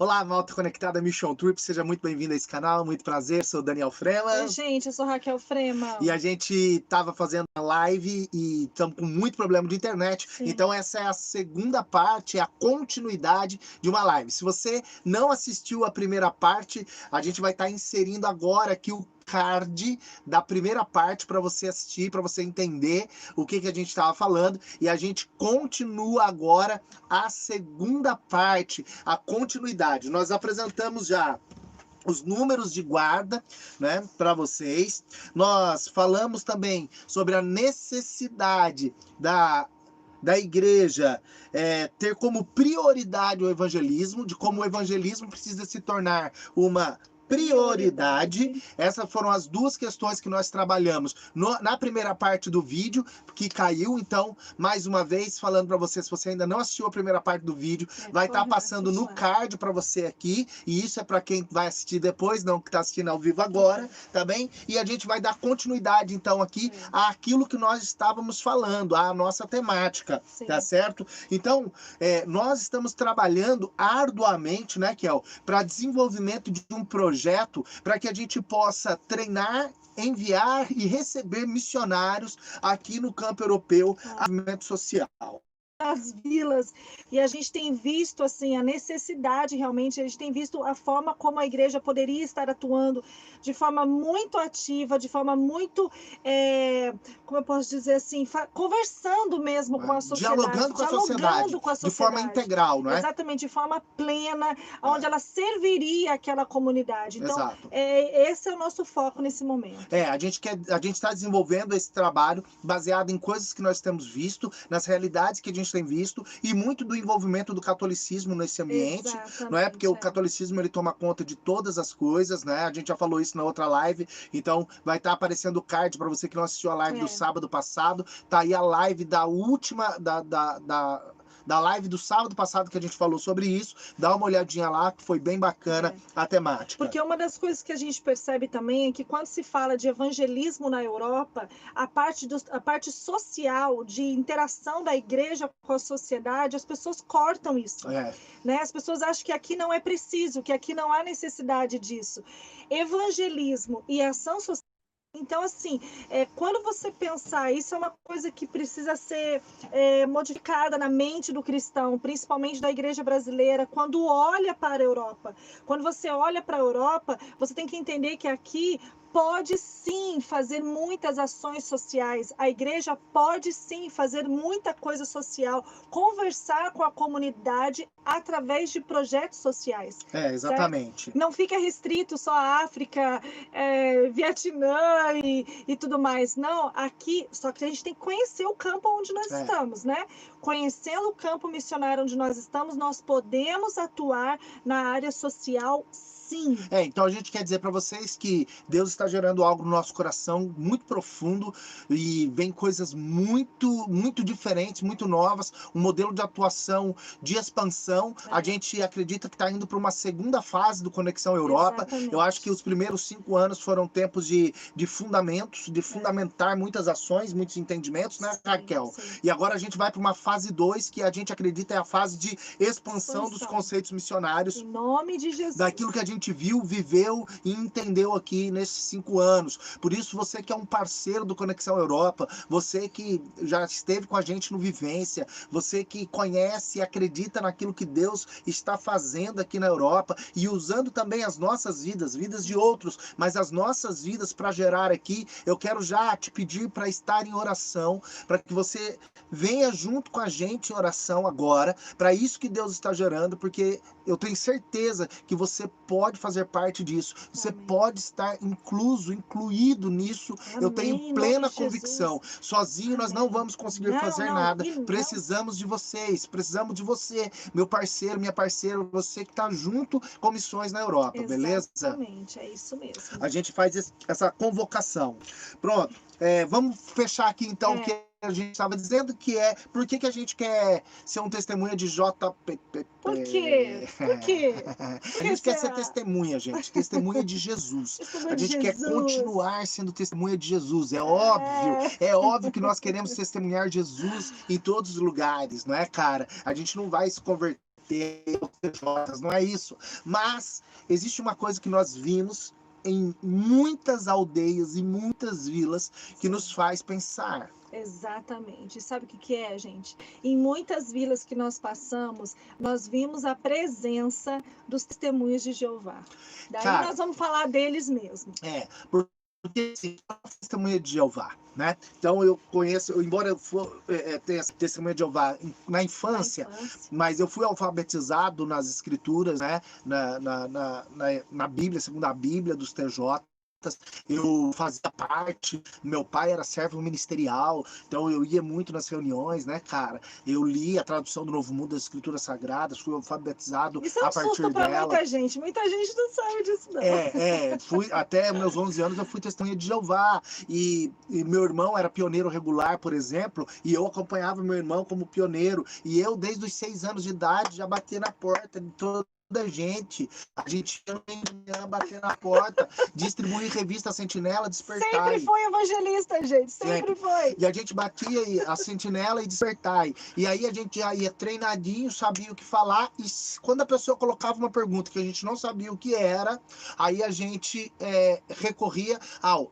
Olá, malta conectada Mission Trip, seja muito bem-vindo a esse canal, muito prazer, sou o Daniel Frema. Oi, gente, eu sou Raquel Frema. E a gente estava fazendo a live e estamos com muito problema de internet, Sim. Então essa é a segunda parte, é a continuidade de uma live. Se você não assistiu a primeira parte, a gente vai estar inserindo agora aqui o card da primeira parte para você assistir, para você entender o que a gente estava falando, e a gente continua agora a segunda parte, a continuidade. Nós apresentamos já os números de guarda, né, para vocês. Nós falamos também sobre a necessidade da igreja ter como prioridade o evangelismo, de como o evangelismo precisa se tornar uma prioridade. Essas foram as duas questões que nós trabalhamos na primeira parte do vídeo, que caiu. Então, mais uma vez, falando para você, se você ainda não assistiu a primeira parte do vídeo, vai estar passando no card para você aqui, e isso é para quem vai assistir depois, não que está assistindo ao vivo agora, tá bem? E a gente vai dar continuidade, então, aqui àquilo que nós estávamos falando, à nossa temática, tá certo? Então, nós estamos trabalhando arduamente, né, Kel, para desenvolvimento de um projeto para que a gente possa treinar, enviar e receber missionários aqui no campo europeu, movimento social. As vilas, e a gente tem visto assim a necessidade, realmente a gente tem visto a forma como a igreja poderia estar atuando de forma muito ativa, de forma muito, como eu posso dizer assim, conversando mesmo com a sociedade, dialogando com a sociedade, de forma integral, não é? Exatamente, de forma plena, onde ela serviria aquela comunidade. Então, exato. Esse é o nosso foco nesse momento. A gente está desenvolvendo esse trabalho baseado em coisas que nós temos visto, nas realidades que a gente tem visto, e muito do envolvimento do catolicismo nesse ambiente. Exatamente, não é? Porque o catolicismo ele toma conta de todas as coisas, né? A gente já falou isso na outra live, então vai estar aparecendo o card para você que não assistiu a live do sábado passado. Tá aí a live da última da live do sábado passado que a gente falou sobre isso. Dá uma olhadinha lá, que foi bem bacana a temática. Porque uma das coisas que a gente percebe também é que quando se fala de evangelismo na Europa, a parte social, de interação da igreja com a sociedade, as pessoas cortam isso. Né? As pessoas acham que aqui não é preciso, que aqui não há necessidade disso. Evangelismo e ação social. Então, assim, quando você pensar, isso é uma coisa que precisa ser modificada na mente do cristão, principalmente da igreja brasileira, quando olha para a Europa. Quando você olha para a Europa, você tem que entender que aqui pode sim fazer muitas ações sociais, a igreja pode sim fazer muita coisa social, conversar com a comunidade através de projetos sociais. Exatamente. Certo? Não fica restrito só à África, Vietnã e tudo mais. Não, aqui, só que a gente tem que conhecer o campo onde nós estamos, né? Conhecendo o campo missionário onde nós estamos, nós podemos atuar na área social. Sim. Então a gente quer dizer para vocês que Deus está gerando algo no nosso coração muito profundo, e vem coisas muito, muito diferentes, muito novas, um modelo de atuação, de expansão. A gente acredita que está indo para uma segunda fase do Conexão Europa. Exatamente. Eu acho que os primeiros 5 anos foram tempos de fundamentos, de fundamentar muitas ações, muitos entendimentos, né, Raquel? Sim. E agora a gente vai para uma fase 2, que a gente acredita é a fase de expansão dos conceitos missionários. Em nome de Jesus. Daquilo que a gente viu, viveu e entendeu aqui nesses 5 anos. Por isso, você que é um parceiro do Conexão Europa, você que já esteve com a gente no Vivência, você que conhece e acredita naquilo que Deus está fazendo aqui na Europa, e usando também as nossas vidas de outros, mas as nossas vidas para gerar aqui, eu quero já te pedir para estar em oração, para que você venha junto com a gente em oração agora, para isso que Deus está gerando, porque eu tenho certeza que você pode fazer parte disso. Você pode estar incluído nisso. Eu tenho plena convicção. Sozinho nós não vamos conseguir fazer nada. Precisamos de vocês. Precisamos de você, meu parceiro, minha parceira, você que está junto com missões na Europa, beleza? Exatamente, é isso mesmo. A gente faz essa convocação. Pronto. Vamos fechar aqui então o que a gente estava dizendo, que por que a gente quer ser um testemunha de JPP? Por quê? Por quê? A gente quer ser testemunha, gente. Testemunha de Jesus. A gente quer continuar sendo testemunha de Jesus. É óbvio que nós queremos testemunhar Jesus em todos os lugares, não é, cara? A gente não vai se converter TJs, não é isso. Mas existe uma coisa que nós vimos em muitas aldeias e muitas vilas que nos faz pensar. Exatamente. Sabe o que que é, gente? Em muitas vilas que nós passamos, nós vimos a presença dos testemunhos de Jeová. Daí Cara, nós vamos falar deles mesmo. Porque assim, eu sou testemunha de Jeová, né? Então eu conheço, embora eu tenha essa testemunha de Jeová na infância, mas eu fui alfabetizado nas escrituras, né? Na Bíblia, segundo a Bíblia dos TJ. Eu fazia parte, meu pai era servo ministerial, então eu ia muito nas reuniões, né, cara? Eu li a tradução do Novo Mundo das Escrituras Sagradas, fui alfabetizado Isso é um a partir susto para dela. muita gente não sabe disso não. Fui até meus 11 anos eu fui testemunha de Jeová e meu irmão era pioneiro regular, por exemplo, e eu acompanhava meu irmão como pioneiro, e eu desde os 6 anos de idade já batia na porta de toda a gente ia de manhã bater na porta, distribuir revista Sentinela, Despertai. Sempre foi evangelista, gente, sempre foi. E a gente batia a Sentinela e Despertai. E aí a gente já ia treinadinho, sabia o que falar, e quando a pessoa colocava uma pergunta que a gente não sabia o que era, aí a gente recorria ao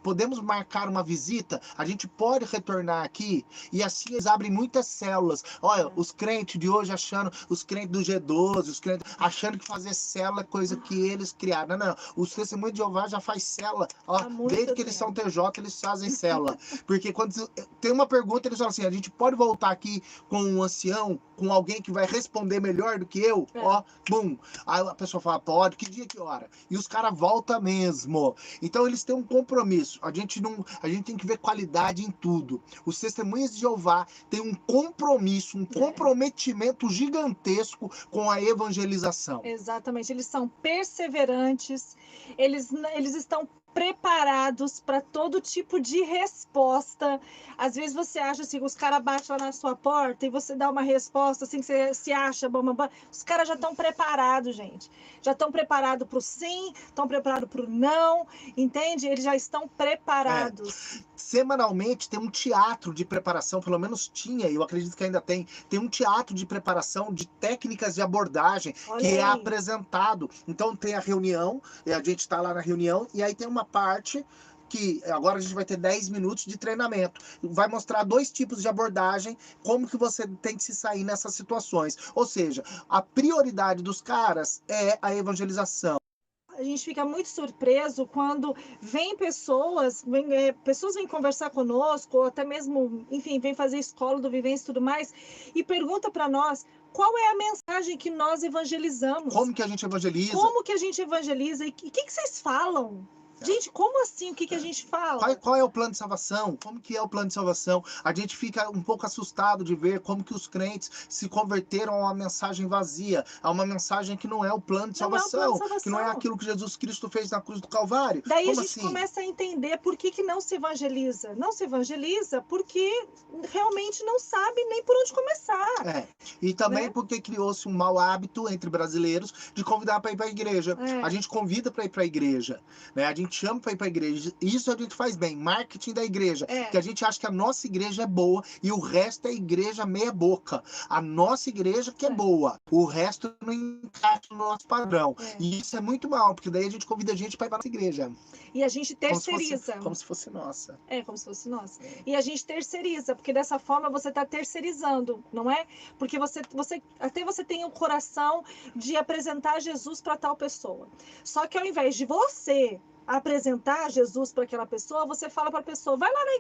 podemos marcar uma visita? A gente pode retornar aqui? E assim eles abrem muitas células. Olha, os crentes de hoje achando, os crentes do G12, os crentes achando que fazer célula é coisa que eles criaram. Não. Os testemunhos de Jeová já faz célula. Desde que eles são TJ, eles fazem célula. Porque quando tem uma pergunta, eles falam assim, a gente pode voltar aqui com um ancião, com alguém que vai responder melhor do que eu? Bum. Aí a pessoa fala, pode, que dia, que hora? E os caras voltam mesmo. Então eles têm um compromisso. A gente tem que ver qualidade em tudo. Os testemunhas de Jeová têm um compromisso, um comprometimento gigantesco com a evangelização. Exatamente, eles são perseverantes, eles estão preparados para todo tipo de resposta. Às vezes você acha assim, os caras batem lá na sua porta e você dá uma resposta assim, que você se acha, os caras já estão preparados, gente. Já estão preparados para o sim, estão preparados para o não, entende? Eles já estão preparados. Semanalmente tem um teatro de preparação, pelo menos tinha, e eu acredito que ainda tem um teatro de preparação de técnicas de abordagem é apresentado. Então tem a reunião, a gente está lá na reunião, e aí tem uma parte que agora a gente vai ter 10 minutos de treinamento. Vai mostrar 2 tipos de abordagem, como que você tem que se sair nessas situações. Ou seja, a prioridade dos caras é a evangelização. A gente fica muito surpreso quando vem pessoas vêm conversar conosco, ou até mesmo, enfim, vêm fazer escola do Vivência e tudo mais, e pergunta para nós qual é a mensagem que nós evangelizamos. Como que a gente evangeliza? Como que a gente evangeliza? E o que vocês falam? Gente, como assim? O que a gente fala? Qual é o plano de salvação? Como que é o plano de salvação? A gente fica um pouco assustado de ver como que os crentes se converteram a uma mensagem vazia, a uma mensagem que não é o plano de salvação, que não é aquilo que Jesus Cristo fez na cruz do Calvário. Daí como a gente assim? começa a entender por que não se evangeliza. Não se evangeliza porque realmente não sabe nem por onde começar. E também porque criou-se um mau hábito entre brasileiros de convidar para ir para a igreja. A gente convida para ir para a igreja, né? A gente chama para ir para a igreja. Isso a gente faz bem, marketing da igreja. Que a gente acha que a nossa igreja é boa e o resto é igreja meia boca. A nossa igreja que é boa, o resto não encaixa no nosso padrão. E isso é muito mal, porque daí a gente convida a gente para ir para a nossa igreja. E a gente terceiriza. Como se fosse nossa. Como se fosse nossa. E a gente terceiriza, porque dessa forma você está terceirizando, não é? Porque você tem o coração de apresentar Jesus para tal pessoa. Só que ao invés de você apresentar Jesus para aquela pessoa, você fala para a pessoa, vai lá na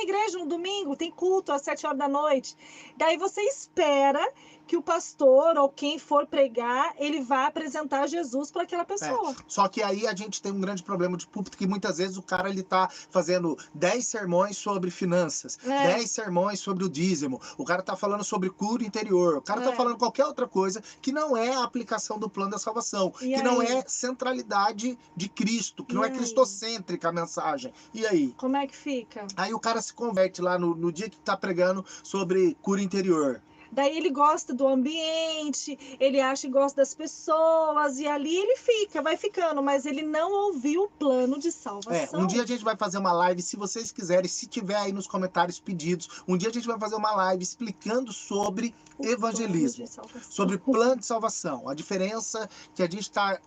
igreja no domingo, tem culto às 7 horas da noite. Daí você espera que o pastor ou quem for pregar, ele vai apresentar Jesus para aquela pessoa. Só que aí a gente tem um grande problema de púlpito, que muitas vezes o cara ele tá fazendo 10 sermões sobre finanças, 10 sermões sobre o dízimo, o cara tá falando sobre cura interior, o cara tá falando qualquer outra coisa que não é a aplicação do plano da salvação, que não é centralidade de Cristo, que não é cristocêntrica a mensagem. E aí? Como é que fica? Aí o cara se converte lá no dia que tá pregando sobre cura interior. daí ele gosta do ambiente, ele acha que gosta das pessoas, e ali ele fica, vai ficando, mas ele não ouviu o plano de salvação. Um dia a gente vai fazer uma live, se vocês quiserem, se tiver aí nos comentários pedidos, um dia a gente vai fazer uma live explicando sobre O evangelismo, plano de salvação. sobre plano de salvação, a diferença que a gente está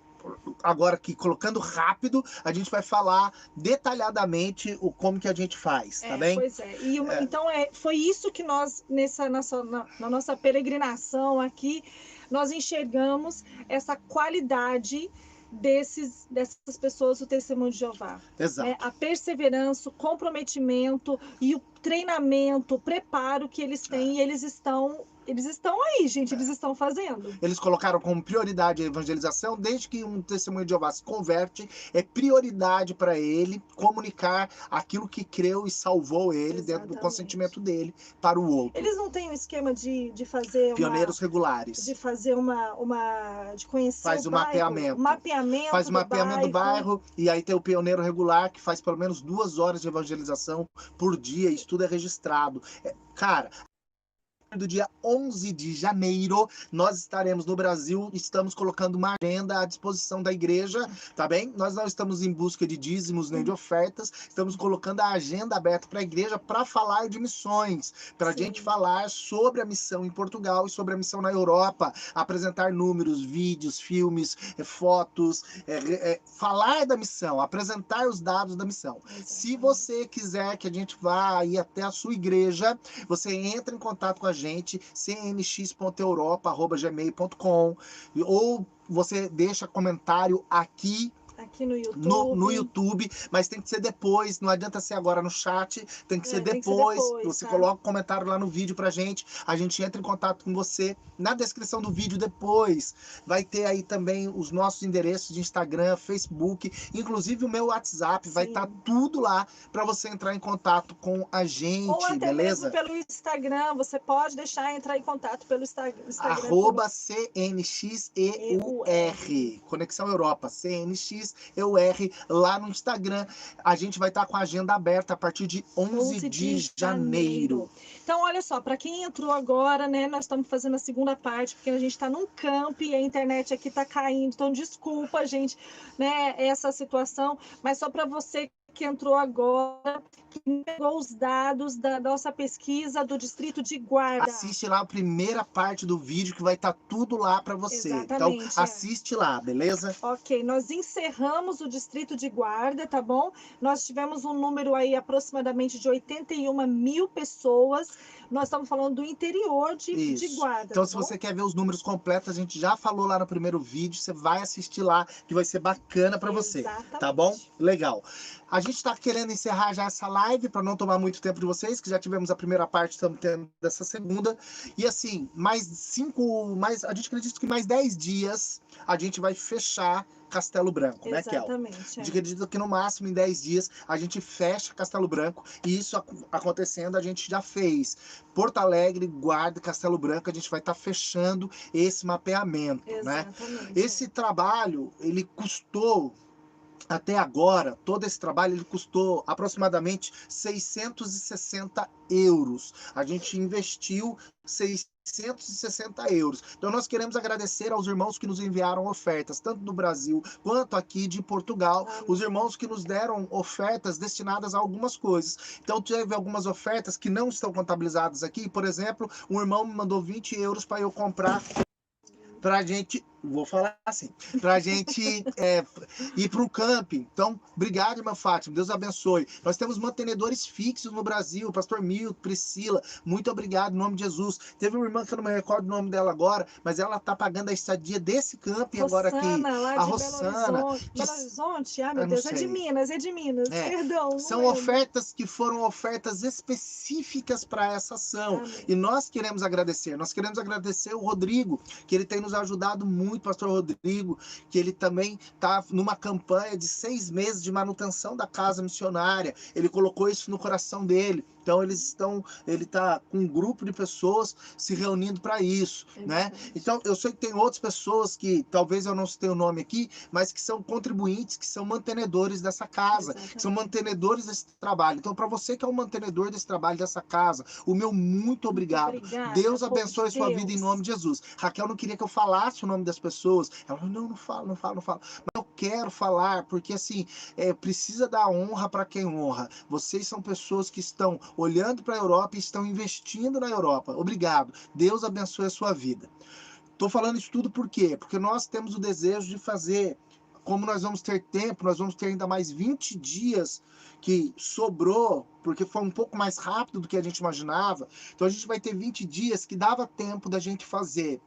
agora aqui colocando rápido, a gente vai falar detalhadamente como que a gente faz, tá bem? Pois é. Então foi isso que nós, na nossa peregrinação aqui, nós enxergamos essa qualidade dessas pessoas do Testemunho de Jeová. Exato. A perseverança, o comprometimento e o treinamento, o preparo que eles têm, e eles estão aí, gente, eles estão fazendo. Eles colocaram como prioridade a evangelização. Desde que um testemunho de Jeová se converte, é prioridade para ele comunicar aquilo que creu e salvou ele. Exatamente. Dentro do consentimento dele para o outro. Eles não têm um esquema de fazer pioneiros regulares. De fazer de conhecer faz o mapeamento. Faz o mapeamento do bairro, e aí tem o pioneiro regular que faz pelo menos 2 horas de evangelização por dia, isso tudo é registrado. Cara, do dia 11 de janeiro, nós estaremos no Brasil, estamos colocando uma agenda à disposição da igreja, tá bem? Nós não estamos em busca de dízimos nem de ofertas, estamos colocando a agenda aberta para a igreja para falar de missões, para a gente falar sobre a missão em Portugal e sobre a missão na Europa, apresentar números, vídeos, filmes, fotos, falar da missão, apresentar os dados da missão. Se você quiser que a gente vá aí até a sua igreja, você entra em contato com a gente, cnx.europa@gmail.com, ou você deixa comentário aqui no YouTube. No YouTube, mas tem que ser depois, não adianta ser agora no chat, tem que ser depois. Você coloca um comentário lá no vídeo pra gente, a gente entra em contato com você. Na descrição do vídeo depois vai ter aí também os nossos endereços de Instagram, Facebook, inclusive o meu WhatsApp, vai estar tudo lá para você entrar em contato com a gente, ou até beleza? Mesmo pelo Instagram, você pode deixar entrar em contato pelo Instagram. @CNXEUR, Conexão Europa, CNXEUR, lá no Instagram. A gente vai estar com a agenda aberta a partir de 11 de janeiro. Então, olha só, para quem entrou agora, né, nós estamos fazendo a segunda parte, porque a gente está num camp e a internet aqui está caindo, então desculpa, gente, né, essa situação, mas só para você que entrou agora, que pegou os dados da nossa pesquisa do Distrito de Guarda. Assiste lá a primeira parte do vídeo, que vai estar tudo lá para você. Exatamente, então, assiste lá, beleza? Ok, nós encerramos o Distrito de Guarda, tá bom? Nós tivemos um número aí aproximadamente de 81 mil pessoas. Nós estamos falando do interior de Guarda. Então, se você quer ver os números completos, a gente já falou lá no primeiro vídeo, você vai assistir lá, que vai ser bacana para você, tá bom? Legal. A gente está querendo encerrar já essa live para não tomar muito tempo de vocês, que já tivemos a primeira parte, estamos tendo dessa segunda. E assim, a gente acredita que mais 10 dias a gente vai fechar Castelo Branco, né, Kel? Exatamente. A gente acredita que no máximo em 10 dias a gente fecha Castelo Branco, e isso acontecendo, a gente já fez Porto Alegre, Guarda, Castelo Branco, a gente vai estar fechando esse mapeamento, né? Esse trabalho, ele custou, até agora, todo esse trabalho, ele custou aproximadamente 660 euros. A gente investiu 660 euros. Então, nós queremos agradecer aos irmãos que nos enviaram ofertas, tanto do Brasil quanto aqui de Portugal. Os irmãos que nos deram ofertas destinadas a algumas coisas. Então, teve algumas ofertas que não estão contabilizadas aqui. Por exemplo, um irmão me mandou 20 euros para eu comprar, pra gente, vou falar assim, pra gente ir para o camping. Então, obrigado, irmã Fátima, Deus abençoe. Nós temos mantenedores fixos no Brasil, pastor Milton, Priscila, muito obrigado, em nome de Jesus. Teve uma irmã que eu não me recordo o nome dela agora, mas ela tá pagando a estadia desse camping agora aqui. Lá a de Rossana. Belo Horizonte, meu Deus, é de Minas, perdão. São ofertas que foram ofertas específicas para essa ação. Amém. E nós queremos agradecer o Rodrigo, que ele tem nos ajudado muito, pastor Rodrigo, que ele também está numa campanha de 6 meses de manutenção da casa missionária. Ele colocou isso no coração dele. Então ele está com um grupo de pessoas se reunindo para isso, né? Então eu sei que tem outras pessoas que talvez eu não citei o nome aqui, mas que são contribuintes, que são mantenedores dessa casa, que são mantenedores desse trabalho. Então para você que é um mantenedor desse trabalho, dessa casa, o meu muito obrigado. Deus abençoe a sua vida em nome de Jesus. Raquel não queria que eu falasse o nome das pessoas. Ela falou, não falo. Mas eu quero falar, porque assim, precisa dar honra para quem honra. Vocês são pessoas que estão olhando para a Europa e estão investindo na Europa. Obrigado. Deus abençoe a sua vida. Estou falando isso tudo por quê? Porque nós temos o desejo de fazer, como nós vamos ter tempo, nós vamos ter ainda mais 20 dias que sobrou, porque foi um pouco mais rápido do que a gente imaginava. Então a gente vai ter 20 dias que dava tempo da gente fazer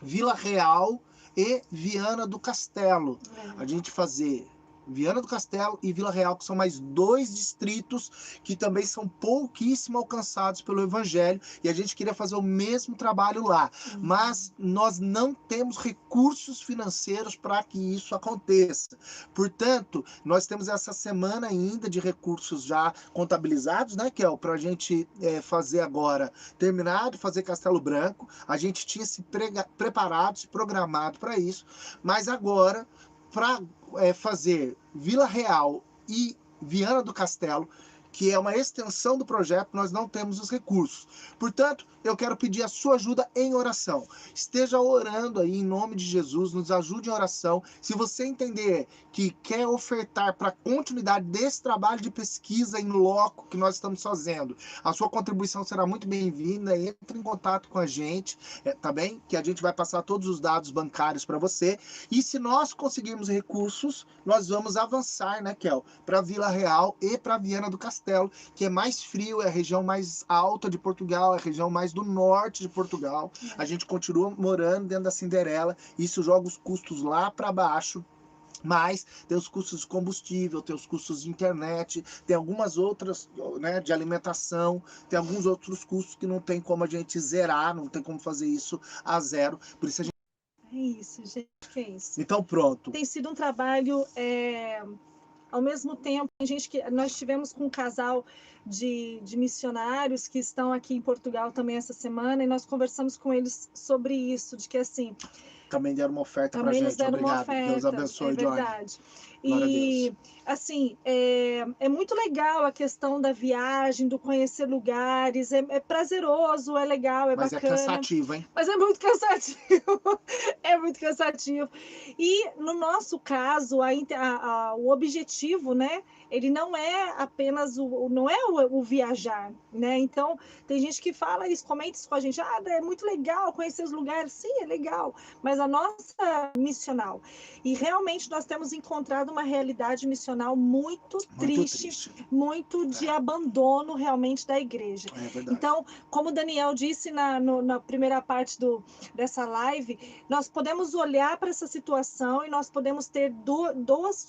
Vila Real e Viana do Castelo. A gente fazer Viana do Castelo e Vila Real, que são mais 2 distritos que também são pouquíssimo alcançados pelo Evangelho, e a gente queria fazer o mesmo trabalho lá, mas nós não temos recursos financeiros para que isso aconteça. Portanto, nós temos essa semana ainda de recursos já contabilizados, né, Kel, para a gente fazer agora, terminado, fazer Castelo Branco. A gente tinha se preparado, se programado para isso, mas agora, para fazer Vila Real e Viana do Castelo, que é uma extensão do projeto, nós não temos os recursos. Portanto, eu quero pedir a sua ajuda em oração. Esteja orando aí em nome de Jesus, nos ajude em oração. Se você entender que quer ofertar para a continuidade desse trabalho de pesquisa em loco que nós estamos fazendo, a sua contribuição será muito bem-vinda. Entre em contato com a gente, tá bem? Que a gente vai passar todos os dados bancários para você. E se nós conseguirmos recursos, nós vamos avançar, né, Kel? Para Vila Real e para Viana do Castelo, que é mais frio, é a região mais alta de Portugal, é a região mais do norte de Portugal. A gente continua morando dentro da Cinderela, isso joga os custos lá para baixo. Mas tem os custos de combustível, tem os custos de internet, tem algumas outras, né, de alimentação, tem alguns outros custos que não tem como a gente zerar, não tem como fazer isso a zero. Por isso a gente... É isso, gente, que é isso. Então pronto. Tem sido um trabalho... Ao mesmo tempo, nós tivemos com um casal de missionários que estão aqui em Portugal também essa semana, e nós conversamos com eles sobre isso, de que assim... Também deram uma oferta para a gente. Obrigado. Deus abençoe, Johnny. Verdade. E, assim, é muito legal a questão da viagem, do conhecer lugares, é prazeroso, é legal, Mas bacana. Mas é cansativo, hein? Mas é muito cansativo. É muito cansativo. E, no nosso caso, o objetivo, né? Ele não é apenas o viajar, né? Então, tem gente que fala isso, comenta isso com a gente. É muito legal conhecer os lugares. Sim, é legal. Mas a nossa missional. E realmente nós temos encontrado uma realidade missional muito triste, muito de abandono realmente da igreja. Então, como o Daniel disse na primeira parte dessa live, nós podemos olhar para essa situação e nós podemos ter dois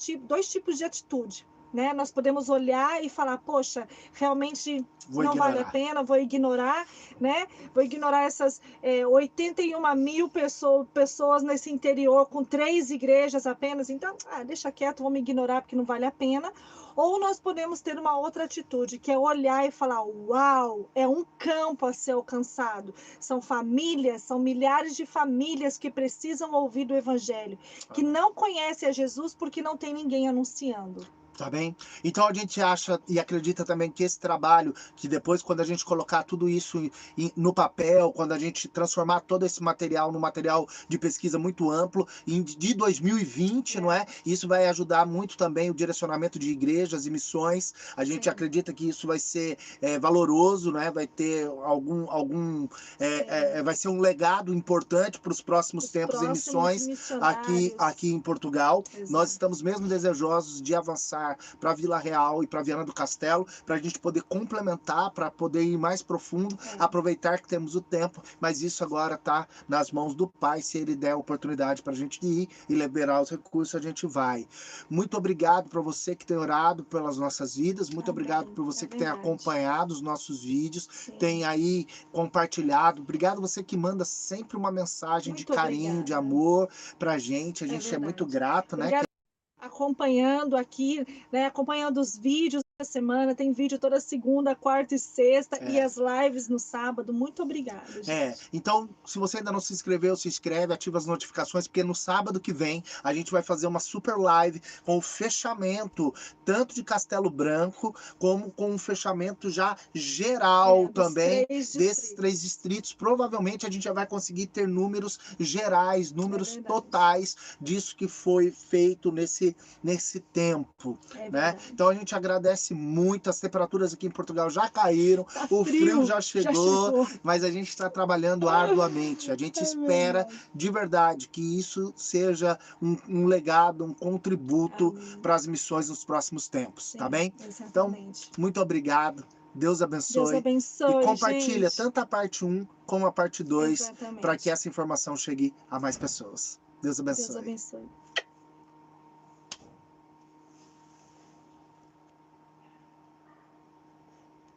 tipos de atitude. Né? Nós podemos olhar e falar, poxa, realmente não vale a pena, vou ignorar, né? Vou ignorar essas 81 mil pessoas nesse interior com 3 igrejas apenas, então, deixa quieto, vamos ignorar porque não vale a pena. Ou nós podemos ter uma outra atitude, que é olhar e falar, uau, é um campo a ser alcançado. São famílias, são milhares de famílias que precisam ouvir do Evangelho, que não conhecem a Jesus porque não tem ninguém anunciando. Tá bem? Então a gente acha e acredita também que esse trabalho, que depois quando a gente colocar tudo isso no papel, quando a gente transformar todo esse material num material de pesquisa muito amplo, de 2020, não é? Isso vai ajudar muito também o direcionamento de igrejas e missões. A gente acredita que isso vai ser valoroso, né? Vai ter vai ser um legado importante para os próximos tempos em missões aqui em Portugal. Exato. Nós estamos mesmo desejosos de avançar para Vila Real e para Viana do Castelo, para a gente poder complementar, para poder ir mais profundo, aproveitar que temos o tempo, mas isso agora está nas mãos do Pai. Se Ele der a oportunidade para a gente ir e liberar os recursos, a gente vai. Muito obrigado para você que tem orado pelas nossas vidas, muito obrigado por você que tem acompanhado os nossos vídeos, tem aí compartilhado. Obrigado você que manda sempre uma mensagem muito de carinho, de amor para a gente é muito grato, né? Acompanhando aqui, né, acompanhando os vídeos, semana, tem vídeo toda segunda, quarta e sexta, e É. as lives no sábado. Muito obrigada, gente. Então, se você ainda não se inscreveu, se inscreve, ativa as notificações, porque no sábado que vem a gente vai fazer uma super live com o fechamento, tanto de Castelo Branco, como com um fechamento já geral também desses 3 distritos. Provavelmente a gente já vai conseguir ter números gerais, números totais disso que foi feito nesse tempo, né? Então a gente agradece muito, as temperaturas aqui em Portugal já caíram, o frio já chegou, mas a gente está trabalhando arduamente. A gente espera de verdade que isso seja um legado, um contributo para as missões nos próximos tempos, tá bem? Então, muito obrigado. Deus abençoe. Deus abençoe, e compartilha gente. tanto a parte 1 como a parte 2 para que essa informação chegue a mais pessoas. Deus abençoe. Deus abençoe.